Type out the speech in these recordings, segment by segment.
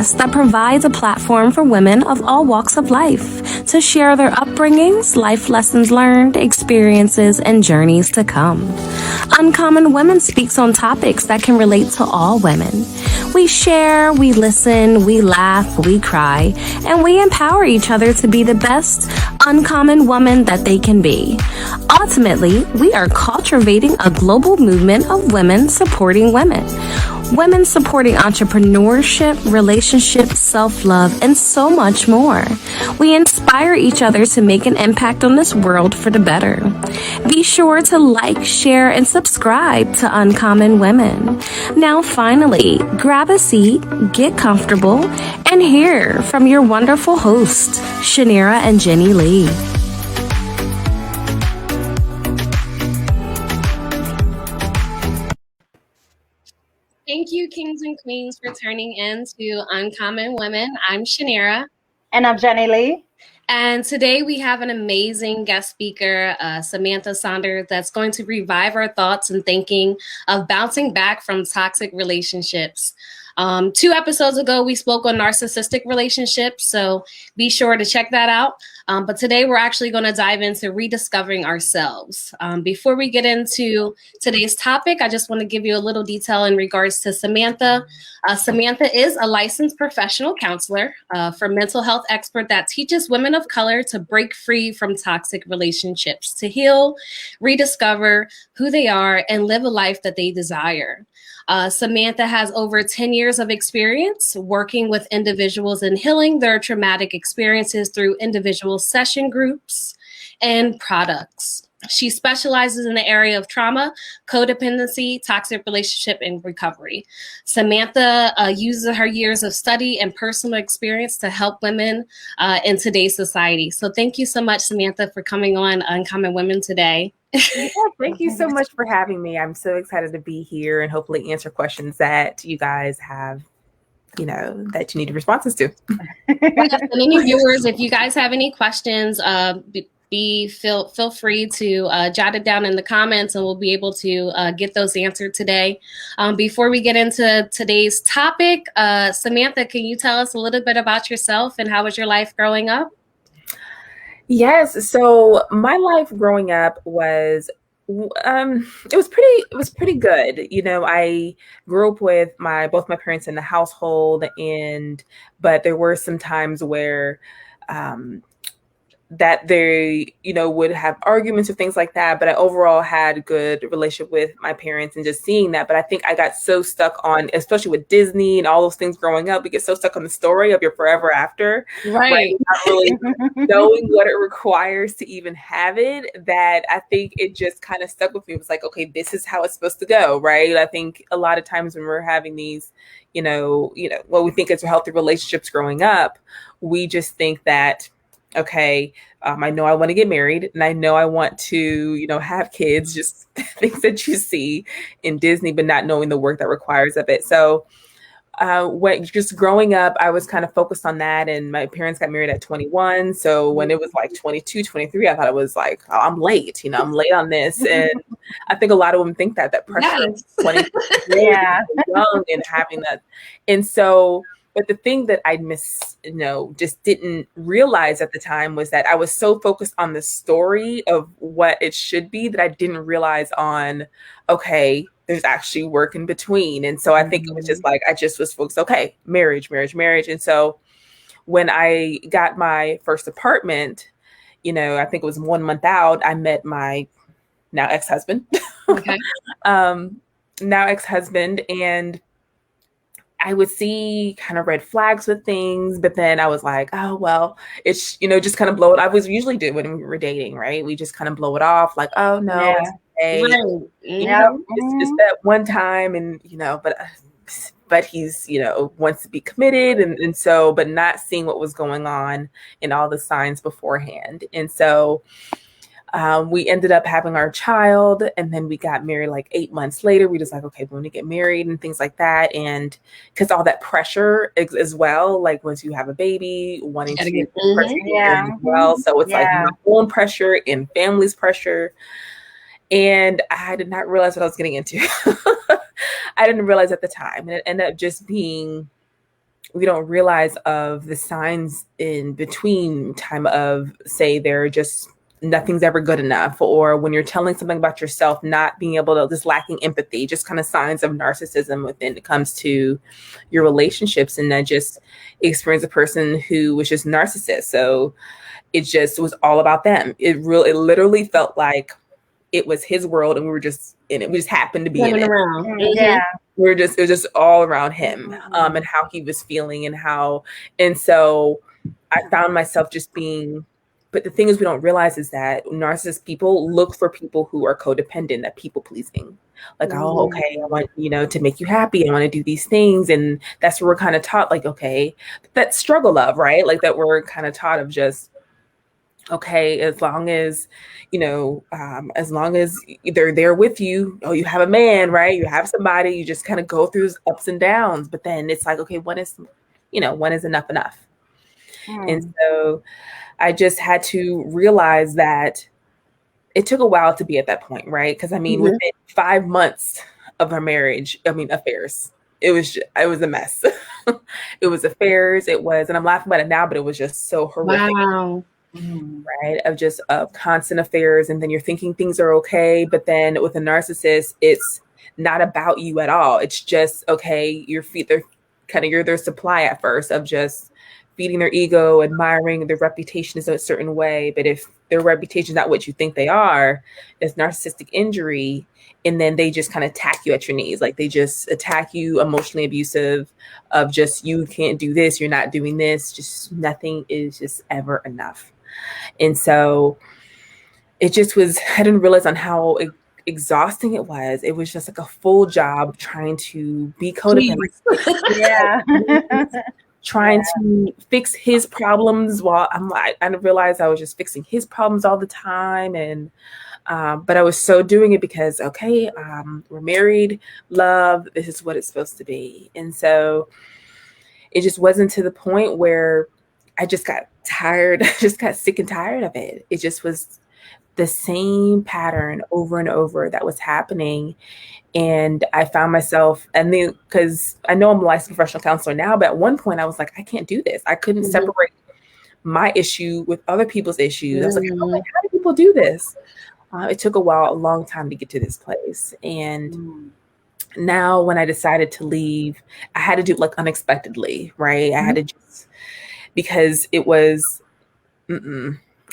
podcast that provides a platform for women of all walks of life to share their upbringings, life lessons learned, experiences, and journeys to come. Uncommon Women speaks on topics that can relate to all women. We share, we listen, we laugh, we cry, and we empower each other to be the best uncommon woman that they can be. Ultimately, we are cultivating a global movement of women supporting women. Women supporting entrepreneurship, relationships, self-love, and so much more. We inspire each other to make an impact on this world for the better. Be sure to like, share, and subscribe to Uncommon Women. Now, finally, grab a seat, get comfortable, and hear from your wonderful hosts, Shanira and Jenny Lee. Thank you, kings and queens, for turning in to Uncommon Women. I'm Shanira. And I'm Jenny Lee. And today we have an amazing guest speaker, Samantha Saunders, that's going to revive our thoughts and thinking of bouncing back from toxic relationships. 2 episodes ago, we spoke on narcissistic relationships, so be sure to check that out. But today we're actually going to dive into rediscovering ourselves. Before we get into today's topic, I just want to give you a little detail in regards to Samantha. Samantha is a licensed professional counselor for mental health expert that teaches women of color to break free from toxic relationships, to heal, rediscover who they are, and live a life that they desire. Samantha has over 10 years of experience working with individuals in healing their traumatic experiences through individual session groups and products. She specializes in the area of trauma, codependency, toxic relationship, and recovery. Samantha uses her years of study and personal experience to help women in today's society. So thank you so much, Samantha, for coming on Uncommon Women today. Yeah, thank you so much for having me. I'm so excited to be here and hopefully answer questions that you guys have, that you need responses to. Any viewers, if you guys have any questions, feel free to jot it down in the comments, and we'll be able to get those answered today. Before we get into today's topic, Samantha, can you tell us a little bit about yourself and how was your life growing up? Yes. So my life growing up was, it was pretty good. I grew up with both my parents in the household, but there were some times where, that they, would have arguments or things like that. But I overall had a good relationship with my parents and just seeing that. But I think I got so stuck on, especially with Disney and all those things growing up, we get so stuck on the story of your forever after. Right. Not really knowing what it requires to even have it, that I think it just kind of stuck with me. It was like, okay, this is how it's supposed to go, right? I think a lot of times when we're having these, what we think is healthy relationships growing up, we just think that, okay, I know I want to get married and I know I want to, have kids, just things that you see in Disney, but not knowing the work that requires of it. So when just growing up, I was kind of focused on that, and my parents got married at 21. So when it was like 22, 23, I thought it was like, oh, I'm late, I'm late on this. And I think a lot of women think that pressure of 20, young and having that. And so, but the thing that I just didn't realize at the time was that I was so focused on the story of what it should be that I didn't realize on, okay, there's actually work in between. And so I think it was just like, I just was focused, okay, marriage. And so when I got my first apartment, I think it was 1 month out, I met my now ex-husband. Okay. Now ex-husband, and I would see kind of red flags with things, but then I was like, oh, well, it's, just kind of blow it. I was usually do when we were dating, right? We just kind of blow it off like, oh, no, it's okay. Right. It's just that one time, and, but he's, wants to be committed. And so, but not seeing what was going on in all the signs beforehand. And so we ended up having our child, and then we got married like 8 months later. We just like, okay, we want to get married and things like that. And because all that pressure as well, like once you have a baby, wanting to get pressure as well. So it's like my own pressure and family's pressure. And I did not realize what I was getting into. I didn't realize at the time. And it ended up just being we don't realize of the signs in between time of, say, they're just nothing's ever good enough, or when you're telling something about yourself, not being able to, just lacking empathy, just kind of signs of narcissism when it comes to your relationships. And I just experienced a person who was just narcissist. So it just was all about them. It literally felt like it was his world and we were just in it. We just happened to be in it. Around. Yeah. It was just all around him, and how he was feeling and so I found myself just being, but the thing is, we don't realize is that narcissist people look for people who are codependent, that people pleasing. Like, oh, okay, I want, to make you happy. I want to do these things. And that's where we're kind of taught, like, okay, that struggle of, right? Like that we're kind of taught of just, okay, as long as, as long as they're there with you, oh, you have a man, right? You have somebody, you just kind of go through ups and downs. But then it's like, okay, when is enough enough? And so I just had to realize that it took a while to be at that point, right? Because I mean, within 5 months of our marriage, affairs, it was a mess. It was affairs. It was, and I'm laughing about it now, but it was just so horrific. Wow. Right? Of constant affairs. And then you're thinking things are okay. But then with a narcissist, it's not about you at all. It's just, okay, you're their supply at first of just feeding their ego, admiring their reputation is a certain way. But if their reputation is not what you think they are, it's narcissistic injury. And then they just kind of attack you at your knees. Like they just attack you, emotionally abusive, of just, you can't do this, you're not doing this, just nothing is just ever enough. And so it just was, I didn't realize on how exhausting it was. It was just like a full job trying to be codependent. Yeah. Trying to fix his problems while I didn't realize I was just fixing his problems all the time. And but I was so doing it because, okay, we're married, love, this is what it's supposed to be. And so it just wasn't to the point where I just got tired. I just got sick and tired of it. It just was the same pattern over and over that was happening. And I found myself, and then, because I know I'm a licensed professional counselor now, but at one point I was like, I can't do this. I couldn't separate my issue with other people's issues. I was like, how do people do this? It took a long time to get to this place. And now when I decided to leave, I had to do it like unexpectedly, right? I had to just, because it was,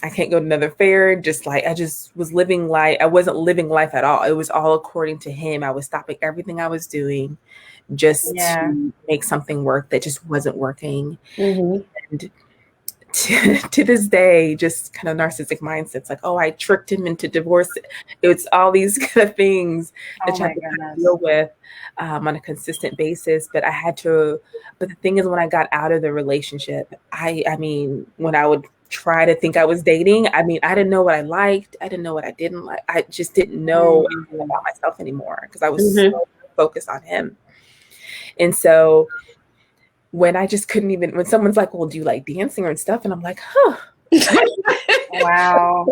I can't go to another fair. Just like, I just was living life. I wasn't living life at all. It was all according to him. I was stopping everything I was doing just to make something work that just wasn't working. And to this day, just kind of narcissistic mindsets, like, oh, I tricked him into divorce. It's all these kind of things that you have to kind of deal with on a consistent basis. But the thing is, when I got out of the relationship, I mean, when I would try to think I was dating, I mean, I didn't know what I liked. I didn't know what I didn't like. I just didn't know anything about myself anymore because I was so focused on him. And so when I just couldn't even, when someone's like, well, do you like dancing or stuff? And I'm like, wow.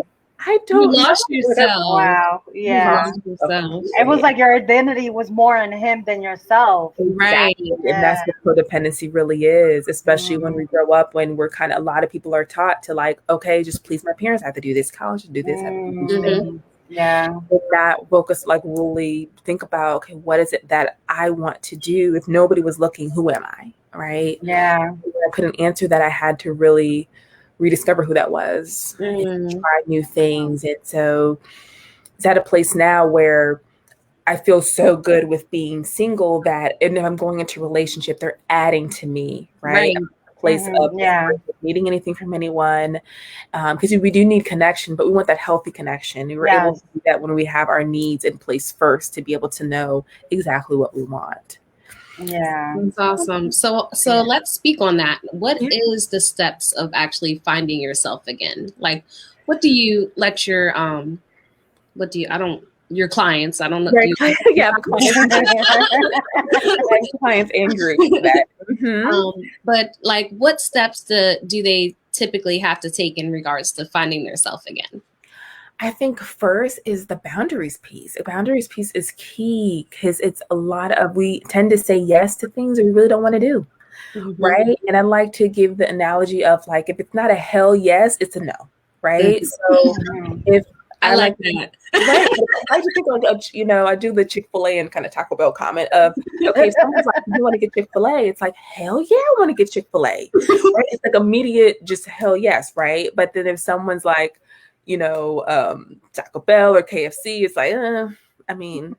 I don't You lost yourself. Wow. Yeah. You lost yourself. It was like your identity was more in him than yourself. Right. Exactly. And that's what codependency really is, especially when we grow up, when we're kind of, a lot of people are taught to like, okay, just please my parents. I have to do this, college to do this. I have to do this. Yeah. Not focus, like really think about, okay, what is it that I want to do? If nobody was looking, who am I? Right. Yeah. I couldn't answer that. I had to really rediscover who that was and try new things. And so it's at a place now where I feel so good with being single that, and if I'm going into a relationship, they're adding to me, right? A place of not needing anything from anyone, because we do need connection, but we want that healthy connection. And we're able to do that when we have our needs in place first, to be able to know exactly what we want. Yeah. That's awesome. So let's speak on that. What is the steps of actually finding yourself again? Like, what do you let your your clients, I don't know. Right. Clients and groups. But like, what steps do they typically have to take in regards to finding themselves again? I think first is the boundaries piece. The boundaries piece is key because it's a lot of, we tend to say yes to things that we really don't want to do. Mhm. right? And I like to give the analogy of like, if it's not a hell yes, it's a no, right? So Mhm. if I like that. right, I like to think like, I do the Chick-fil-A and kind of Taco Bell comment of, okay, if someone's like, you want to get Chick-fil-A, it's like, hell yeah, I want to get Chick-fil-A, right? It's like immediate, just hell yes, right? But then if someone's like, Taco Bell or KFC, it's like, I mean,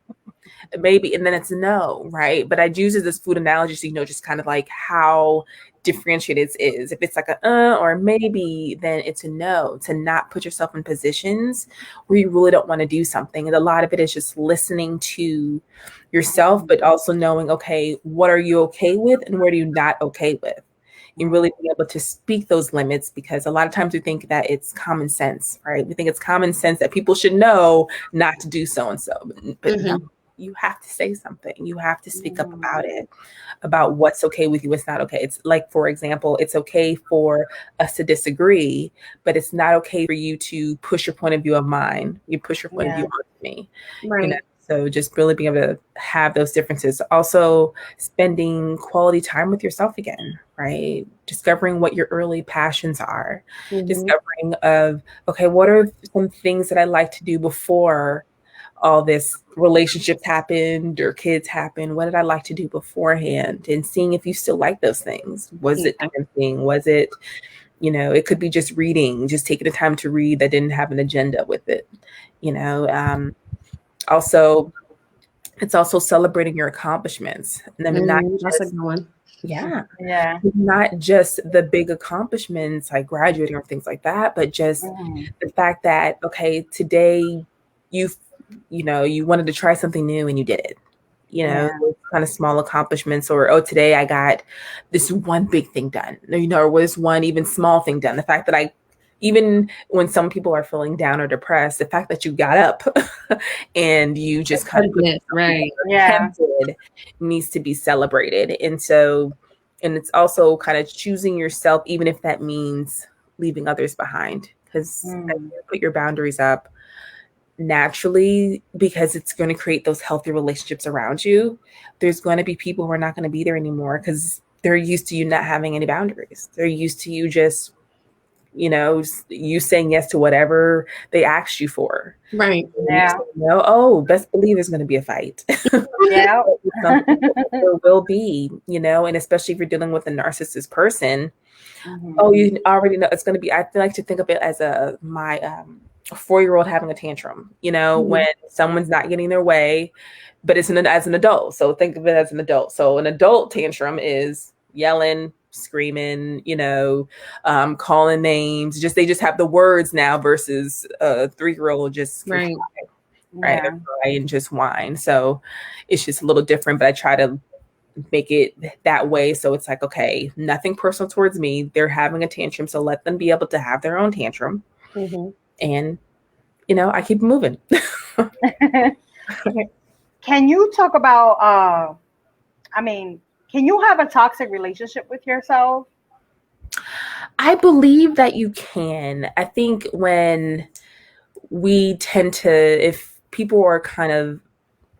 maybe, and then it's no, right? But I use it as food analogy, so just kind of like how differentiated it is. If it's like a or maybe, then it's a no. To not put yourself in positions where you really don't want to do something, and a lot of it is just listening to yourself, but also knowing, okay, what are you okay with, and what are you not okay with, and really being able to speak those limits, because a lot of times we think that it's common sense, right? We think it's common sense that people should know not to do so and so, but no, you have to say something. You have to speak up about it, about what's okay with you, what's not okay. It's like, for example, it's okay for us to disagree, but it's not okay for you to push your point of view of mine. You push your point of view onto me. Right. So just really being able to have those differences. Also spending quality time with yourself again, right? Discovering what your early passions are. Discovering of, okay, what are some things that I like to do before all this relationships happened or kids happened? What did I like to do beforehand? And seeing if you still like those things. Was it dancing? Was it, it could be just reading, just taking the time to read that didn't have an agenda with it. Also, it's also celebrating your accomplishments. And then That's a good one. Yeah. Not just the big accomplishments like graduating or things like that, but just the fact that, okay, today you wanted to try something new and you did it. Kind of small accomplishments, or today I got this one big thing done, or was one even small thing done. The fact that even when some people are feeling down or depressed, the fact that you got up and you just kind of attempted needs to be celebrated. And it's also kind of choosing yourself, even if that means leaving others behind, because you put your boundaries up naturally, because it's going to create those healthy relationships around you. There's going to be people who are not going to be there anymore because they're used to you not having any boundaries. They're used to you just, you saying yes to whatever they asked you for. Right. Best believe there's going to be a fight. Yeah. There will be, and especially if you're dealing with a narcissist person, you already know it's going to be, I like to think of it as my 4-year-old having a tantrum, when someone's not getting their way, but it's as an adult. So think of it as an adult. So an adult tantrum is yelling, screaming, calling names. They just have the words now versus a 3-year-old just right, and just whine. So it's just a little different, but I try to make it that way. So it's like, okay, nothing personal towards me. They're having a tantrum, so let them be able to have their own tantrum. And I keep moving. Can you talk about can you have a toxic relationship with yourself? I believe that you can. I think when we tend to, if people are kind of,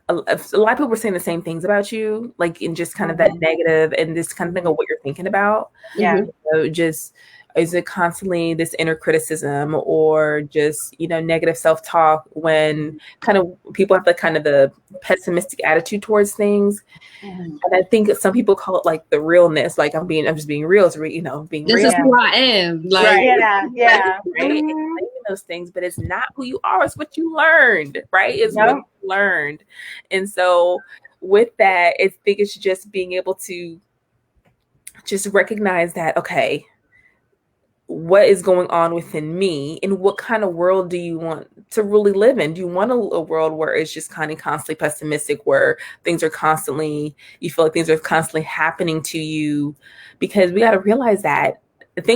a lot of people are saying the same things about you, like in just kind of that negative and this kind of thing of what you're thinking about. Yeah. So just, is it constantly this inner criticism or just, negative self-talk when kind of people have the pessimistic attitude towards things. And I think some people call it like the realness, like I'm just being real, being this real. is who I am. Like, right? Those things, but it's not who you are, it's what you learned, right? It's what you learned. And so with that, I think it's just being able to just recognize that, okay, what is going on within me and what kind of world do you want to really live in? Do you want a world where it's just kind of constantly pessimistic, where things are constantly, you feel like things are constantly happening to you? Because we got to realize that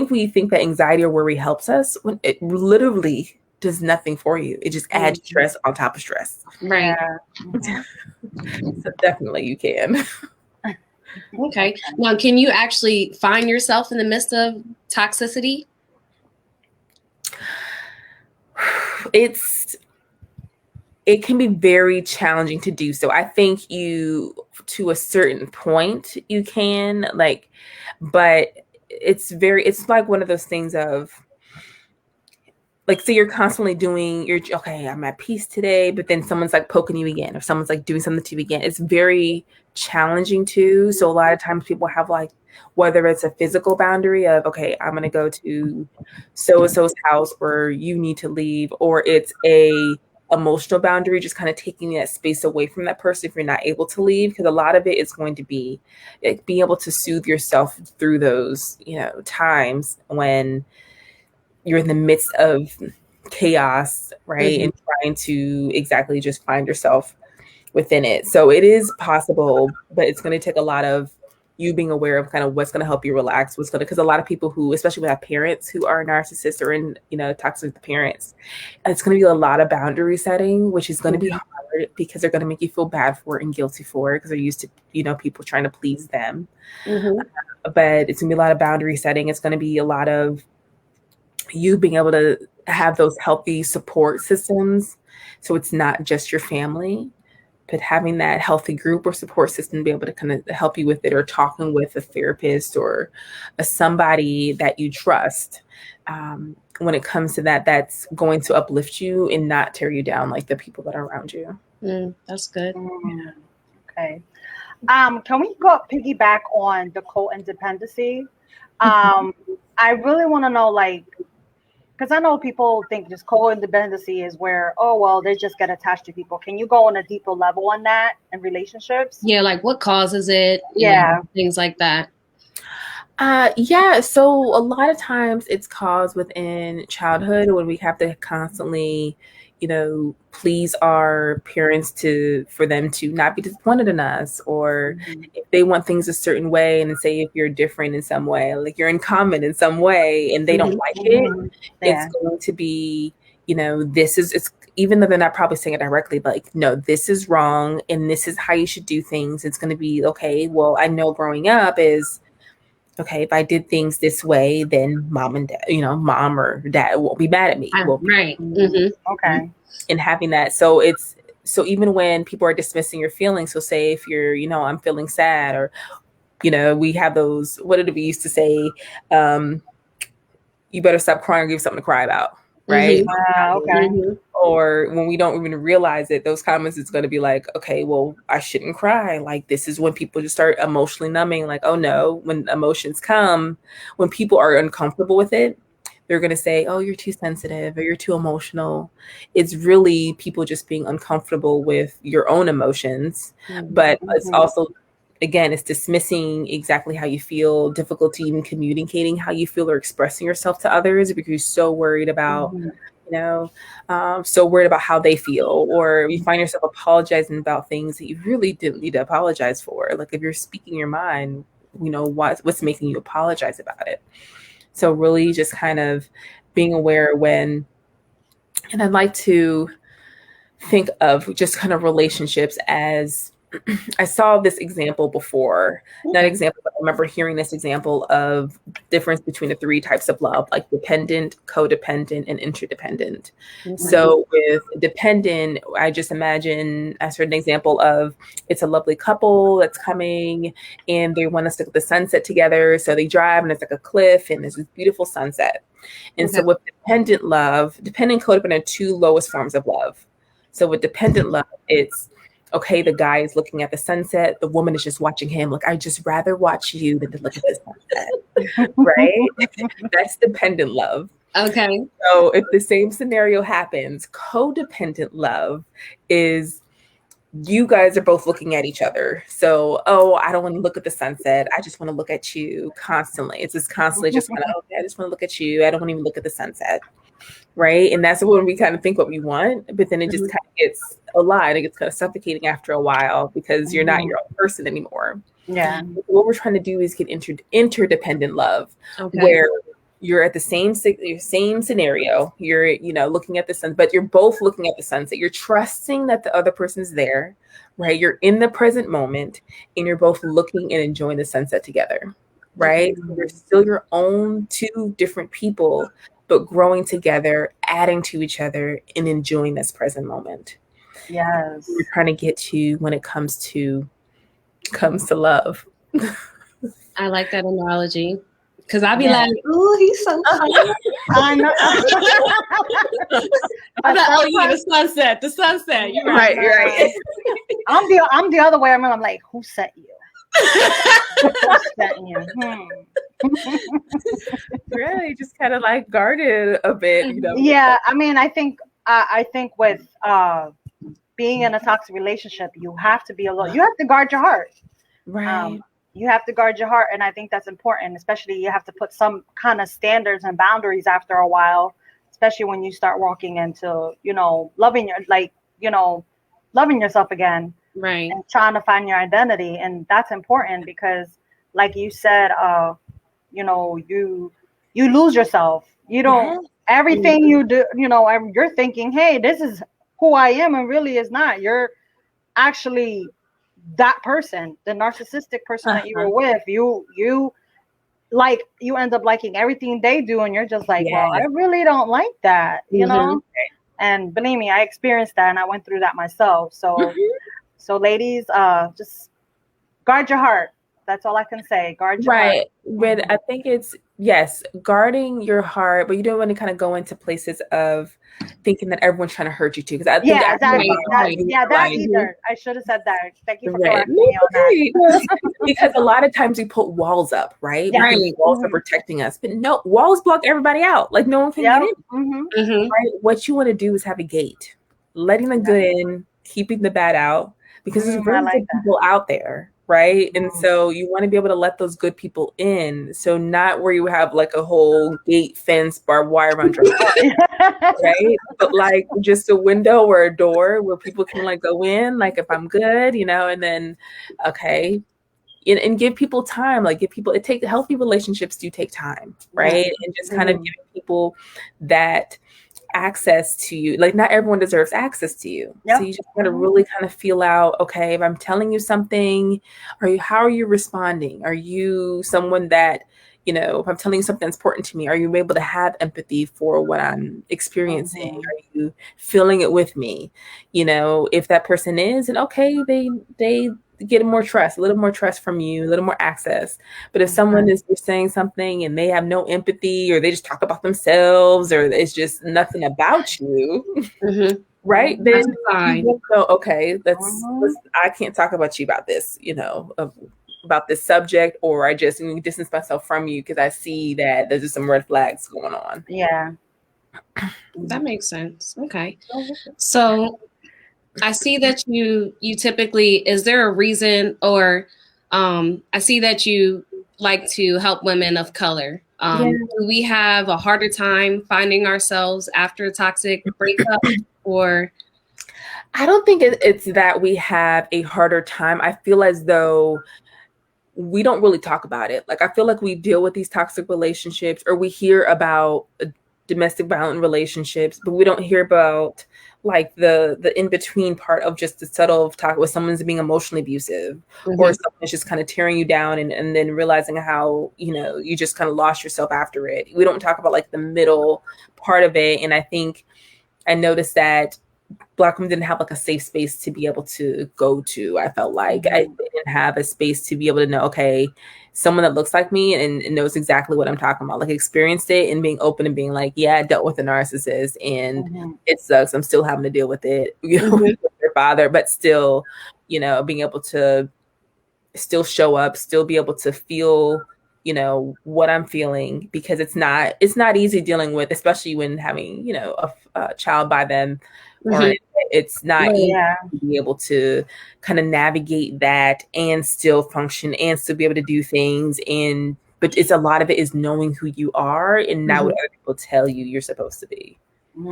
we think that anxiety or worry helps us when it literally does nothing for you. It just adds stress on top of stress. Right. So definitely you can. Okay. Now, can you actually find yourself in the midst of toxicity? it can be very challenging to do so. I think you, to a certain point, you can, like, but it's like one of those things of, like, so you're constantly doing, you're okay, I'm at peace today, but then someone's like poking you again, or someone's like doing something to you again. It's very challenging too. So a lot of times people have, like, whether it's a physical boundary of, okay, I'm gonna go to so and so's house where you need to leave, or it's a emotional boundary, just kind of taking that space away from that person if you're not able to leave, because a lot of it is going to be, like, being able to soothe yourself through those, times when you're in the midst of chaos, right? Mhm. And trying to exactly just find yourself within it. So it is possible, but it's going to take a lot of you being aware of kind of what's going to help you relax, what's going to, because a lot of people who, especially with have parents who are narcissists or in, toxic with the parents, it's going to be a lot of boundary setting, which is going to be hard because they're going to make you feel bad for it and guilty for it because they're used to, people trying to please them. Mhm. But it's going to be a lot of boundary setting. It's going to be a lot of you being able to have those healthy support systems. So it's not just your family, but having that healthy group or support system to be able to kind of help you with it, or talking with a therapist or somebody that you trust. When it comes to that, that's going to uplift you and not tear you down like the people that are around you. That's good. Okay. Can we go piggyback on the co-independency? I really want to know, like, because I know people think just co-independency is where, oh, well, they just get attached to people. Can you go on a deeper level on that in relationships? Yeah, like what causes it? Yeah. Things like that. Yeah. So a lot of times it's caused within childhood when we have to constantly, please our parents for them to not be disappointed in us, or if they want things a certain way, and say if you're different in some way, like you're uncommon in some way, and they don't like it, it's going to be, it's even though they're not probably saying it directly, but like, no, this is wrong, and this is how you should do things. It's going to be, okay, well, I know growing up is, okay, if I did things this way, then mom and dad, mom or dad won't be mad at me. Right. Okay. And having that. So even when people are dismissing your feelings, so say if you're, I'm feeling sad, or, we have those, what did we used to say? You better stop crying or give something to cry about. Right. Okay. Or when we don't even realize it, those comments is going to be like, okay, well, I shouldn't cry. Like, this is when people just start emotionally numbing. Like, oh no, when emotions come, when people are uncomfortable with it, they're going to say, oh, you're too sensitive or you're too emotional. It's really people just being uncomfortable with your own emotions. But it's also, again, it's dismissing exactly how you feel, difficulty in communicating how you feel or expressing yourself to others because you're so worried about, so worried about how they feel, or you find yourself apologizing about things that you really didn't need to apologize for. Like if you're speaking your mind, what's making you apologize about it. So really just kind of being aware when, and I'd like to think of just kind of relationships as, I saw this example before, not example, but I remember hearing this example of difference between the three types of love, like dependent, codependent, and interdependent. So with dependent, I just imagine a certain example of it's a lovely couple that's coming and they want to look at the sunset together. So they drive and it's like a cliff and there's this beautiful sunset. And so with dependent love, dependent, codependent are two lowest forms of love. So with dependent love, it's, okay, the guy is looking at the sunset. The woman is just watching him. Like, I'd just rather watch you than to look at the sunset, right? That's dependent love. Okay. So if the same scenario happens, codependent love is you guys are both looking at each other. So, oh, I don't want to look at the sunset. I just want to look at you constantly. It's just constantly just kind of, okay, I just want to look at you. I don't want to even look at the sunset. Right. And that's when we kind of think what we want, but then it just kind of gets a lie. It gets kind of suffocating after a while because you're not your own person anymore. Yeah. What we're trying to do is get interdependent love, where you're at the same scenario. You're, looking at the sun, but you're both looking at the sunset. You're trusting that the other person's there, right? You're in the present moment and you're both looking and enjoying the sunset together, right? You're still your own two different people, but growing together, adding to each other, and enjoying this present moment. Yes. we're trying to get to when it comes to love. I like that analogy. Because I'd be Yeah. like, ooh, he's so fun. I know. I'm like, oh yeah, the sunset. You're right. Right. I'm the other way around. I'm like, who set you? Who set you? Really just kind of like guarded a bit, you know. Yeah, I mean, I think with being in a toxic relationship, you have to be alone. You have to guard your heart. Right. You have to guard your heart, and I think that's important. Especially, you have to put some kind of standards and boundaries after a while. Especially when you start walking into, loving yourself again, Right. and trying to find your identity, and that's important because, like you said, you lose yourself. You don't everything you do. You're thinking, hey, this is who I am, and really is not. You're actually that person, the narcissistic person that you were with. You end up liking everything they do, and you're just like, well, I really don't like that, And believe me, I experienced that, and I went through that myself. So ladies, just guard your heart. That's all I can say. Guard your heart. But I think it's, yes, guarding your heart, but you don't want to kind of go into places of thinking that everyone's trying to hurt you too. Because I think exactly. That either. I should have said that. Thank you for correcting me on that. Because a lot of times we put walls up, right? Yeah. Walls are protecting us, but no, walls block everybody out. Like no one can get in. Right? What you want to do is have a gate, letting the good in, keeping the bad out, because there's really good people out there. Right. And so you want to be able to let those good people in. So not where you have like a whole gate, fence, barbed wire around your house, right? But like just a window or a door where people can like go in, like if I'm good, and then, okay. And give people time, healthy relationships do take time, right? And just kind of giving people that access to you. Like not everyone deserves access to you. So you just got to really kind of feel out, okay, if I'm telling you something, how are you responding? Are you someone that, if I'm telling you something that's important to me, are you able to have empathy for what I'm experiencing? Are you feeling it with me? If that person is, and okay, they get a little more trust from you, a little more access. But if someone is saying something and they have no empathy, or they just talk about themselves, or it's just nothing about you, right? Then okay, I can't talk about you about this, about this subject, or I just distance myself from you because I see that there's just some red flags going on. Yeah. That makes sense. Okay. So I see that you typically, is there a reason, or I see that you like to help women of color. Do we have a harder time finding ourselves after a toxic breakup, or? I don't think it's that we have a harder time. I feel as though we don't really talk about it. Like I feel like we deal with these toxic relationships, or we hear about domestic violent relationships, but we don't hear about like the in-between part of just the subtle talk with someone's being emotionally abusive, or someone's just kind of tearing you down, and then realizing how, you just kind of lost yourself after it. We don't talk about like the middle part of it. And I think I noticed that Black women didn't have like a safe space to be able to go to. I felt like I didn't have a space to be able to know, okay, someone that looks like me and knows exactly what I'm talking about, like experienced it, and being open and being like, yeah, I dealt with a narcissist and it sucks. I'm still having to deal with it, with their father, but still, being able to still show up, still be able to feel, what I'm feeling, because it's not easy dealing with, especially when having, a child by them. Or it's not easy to be able to kind of navigate that and still function and still be able to do things. But it's a lot of it is knowing who you are and not what other people tell you you're supposed to be.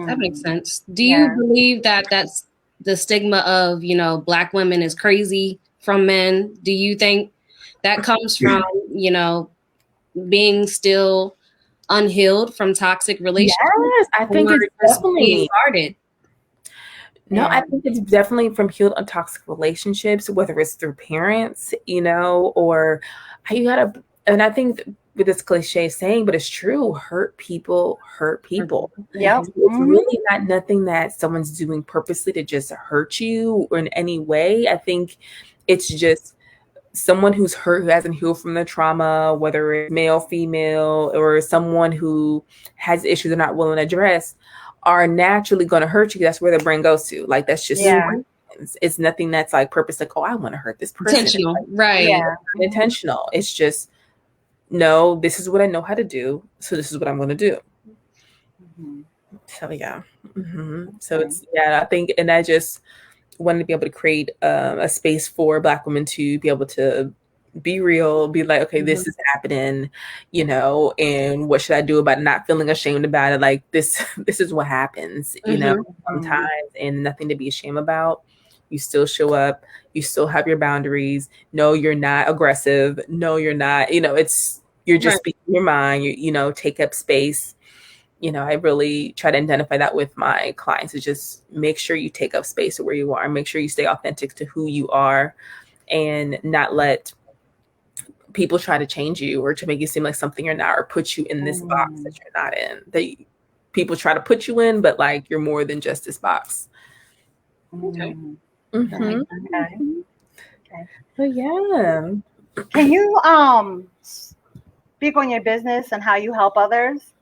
That makes sense. Do you believe that that's the stigma of, Black women is crazy from men? Do you think that comes from, being still unhealed from toxic relationships? Yes, I think it's definitely started. No, I think it's definitely from healed on toxic relationships, whether it's through parents, or and I think with this cliche saying, but it's true. Hurt people hurt people. Yep. So it's really not nothing that someone's doing purposely to just hurt you or in any way. I think it's just someone who's hurt, who hasn't healed from the trauma, whether it's male, female, or someone who has issues they're not willing to address, are naturally going to hurt you. That's where the brain goes to. Like, that's just it's nothing that's like purpose, like, oh, I want to hurt this person. Intentional, like, right? Yeah. Intentional. It's just, no, this is what I know how to do, so this is what I'm going to do. So yeah. So it's, I think, and I just wanted to be able to create a space for Black women to be able to be real, be like, okay, this is happening, you know, and what should I do about it? Not feeling ashamed about it. Like, this is what happens, you know, sometimes, and nothing to be ashamed about. You still show up, you still have your boundaries. No, you're not aggressive. No, you're not, you know, you're just speaking your mind, you know, take up space. You know, I really try to identify that with my clients, is just make sure you take up space where you are, make sure you stay authentic to who you are, and not let people try to change you or to make you seem like something you're not, or put you in this box that you're not in. People try to put you in, but like, you're more than just this box. Okay. Okay. But yeah. Can you speak on your business and how you help others?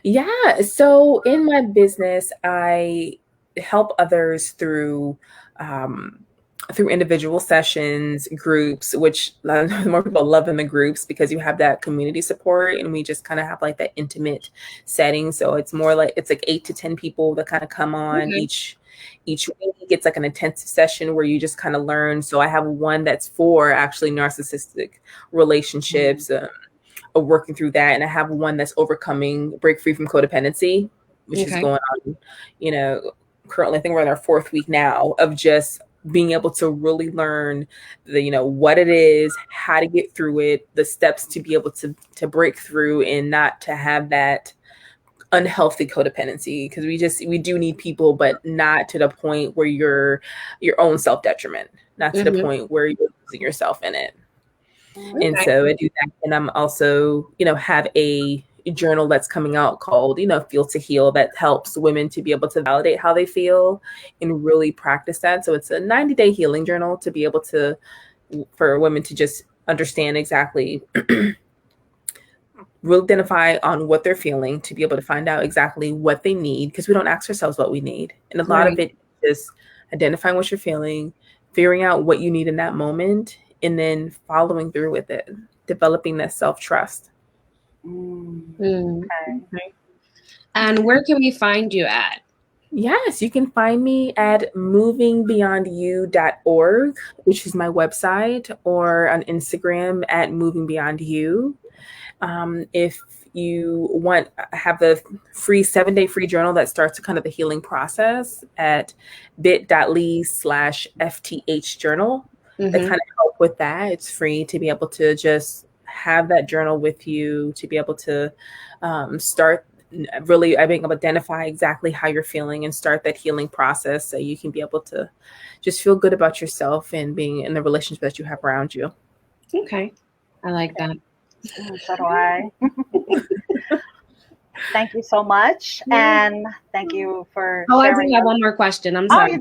Yeah. So in my business, I help others through individual sessions, groups, which more people love in the groups because you have that community support, and we just kind of have like that intimate setting. So it's more like, it's like 8 to 10 people that kind of come on each week. It's like an intensive session where you just kind of learn. So I have one that's for actually narcissistic relationships, of working through that. And I have one that's break free from codependency, which is going on, you know, currently, I think we're in our 4th week now of just being able to really learn you know, what it is, how to get through it, the steps to be able to break through and not to have that unhealthy codependency, because we do need people, but not to the point where you're your own self-detriment, not to the point where you're losing yourself in it. And so I do that. And I'm also, you know, have a journal that's coming out called, you know, Feel to Heal, that helps women to be able to validate how they feel and really practice that. So it's a 90-day healing journal to be able for women to just understand exactly, really identify on what they're feeling, to be able to find out exactly what they need, because we don't ask ourselves what we need. And a lot of it is identifying what you're feeling, figuring out what you need in that moment, and then following through with it, developing that self-trust. And where can we find you at? Yes, you can find me at movingbeyondyou.org, which is my website, or on Instagram at movingbeyondyou. If you want, I have the free 7-day free journal that starts kind of the healing process at bit.ly/FTH journal. That kind of help with that. It's free to be able to just have that journal with you, to be able to start really, I think, identify exactly how you're feeling and start that healing process, so you can be able to just feel good about yourself and being in the relationship that you have around you. Okay. I like that. So do I. Thank you so much. And thank you for sharing. I do have one more question. I'm sorry.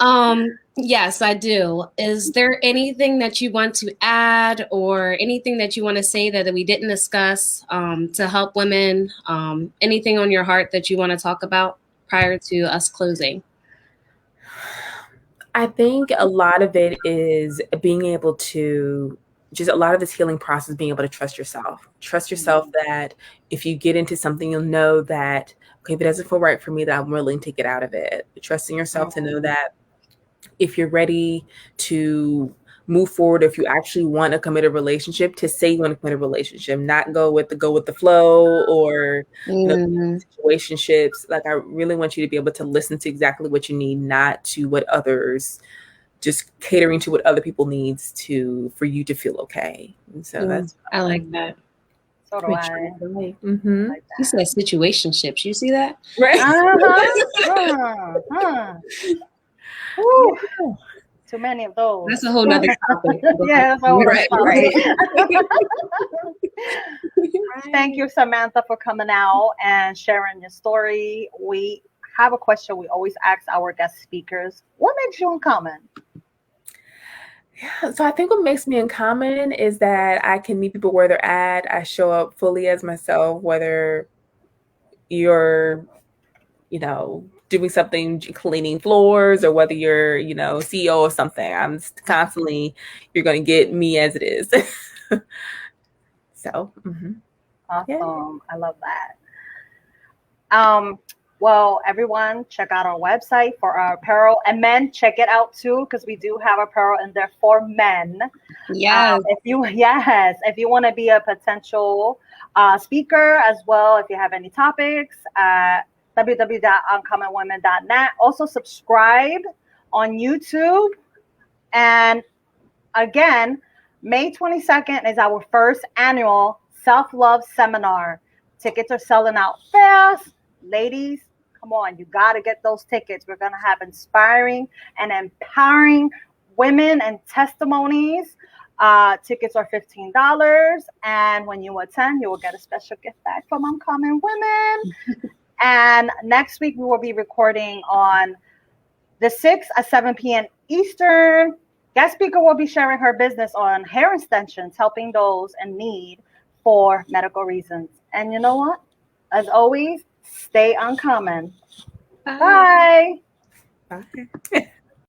Oh, you do? Yes, I do. Is there anything that you want to add, or anything that you want to say that we didn't discuss to help women? Anything on your heart that you want to talk about prior to us closing? I think a lot of it is being able to just, a lot of this healing process, being able to trust yourself that if you get into something, you'll know that, okay, if it doesn't feel right for me, that I'm willing to get out of it. Trusting yourself to know that if you're ready to move forward, if you actually want a committed relationship, to say you want a committed relationship, not go with the flow, or situationships. Like, I really want you to be able to listen to exactly what you need, not to what others, just catering to what other people needs for you to feel okay. And so I like that. So do I. Like you said situationships. You see that? Right. Too many of those. That's a whole nother topic. Yeah, that's a whole Right, nother right. topic. Thank you, Samantha, for coming out and sharing your story. We have a question we always ask our guest speakers. What makes you uncommon? Yeah, so I think what makes me uncommon is that I can meet people where they're at. I show up fully as myself, whether you're, doing something, cleaning floors, or whether you're, CEO of something. I'm constantly, you're going to get me as it is. So, Awesome. yeah. I love that. Well, everyone, check out our website for our apparel, and men, check it out too, because we do have apparel in there for men. Yes. If you want to be a potential speaker as well, if you have any topics, www.uncommonwomen.net. Also subscribe on YouTube. And again, May 22nd is our first annual self-love seminar. Tickets are selling out fast. Ladies, come on, you got to get those tickets. We're going to have inspiring and empowering women and testimonies. Tickets are $15. And when you attend, you will get a special gift bag from Uncommon Women. And next week, we will be recording on the 6th at 7 p.m. Eastern. Guest speaker will be sharing her business on hair extensions, helping those in need for medical reasons. And you know what? As always, stay uncommon. Bye. Okay.